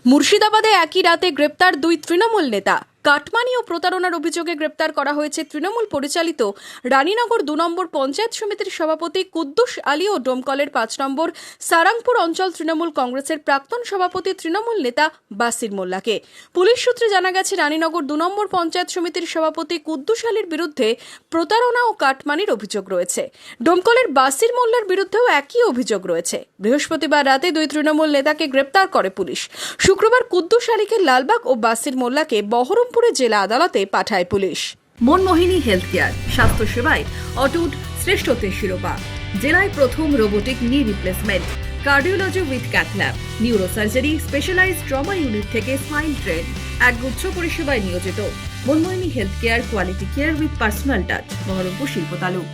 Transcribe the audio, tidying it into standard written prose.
মুর্শিদাবাদে একই রাতে গ্রেপ্তার দুই তৃণমূল নেতা। কাটমানি ও প্রতারণার অভিযোগে গ্রেপ্তার করা হয়েছে তৃণমূল পরিচালিত রানীনগর ২ নম্বর পঞ্চায়েত সমিতির সভাপতি কুদ্দুস আলী ও ডোমকলের ৫ নম্বর সারাংপুর অঞ্চল তৃণমূল কংগ্রেসের প্রাক্তন সভাপতি তৃণমূল নেতা বাসির মোল্লাকে। পুলিশ সূত্রে জানা গেছে, রানীনগর ২ নম্বর পঞ্চায়েত সমিতির সভাপতি কুদ্দুস আলীর বিরুদ্ধে প্রতারণা ও কাটমানির অভিযোগ রয়েছে। ডোমকলের বাসির মোল্লার বিরুদ্ধেও একই অভিযোগ রয়েছে। বৃহস্পতিবার রাতে দুই তৃণমূল নেতাকে গ্রেপ্তার করে পুলিশ। শুক্রবার কুদ্দুস আলীকে লালবাগ ও বাসির মোল্লাকে বহরমপুরে জেলা আদালতে পাঠায় পুলিশ। মনমোহিনী হেলথ কেয়ার, স্বাস্থ্য সেবায় অটুট শ্রেষ্ঠত্বের শিরোপা। জেলায় প্রথম robotic knee replacement, cardiology with cath lab, neurosurgery, specialised trauma unit থেকে স্মাইল ট্রেন, একগুচ্ছ পরিষেবায় নিয়োজিত। Manmohini health care, quality care with personal touch, Baharampur শিল্প তালুক।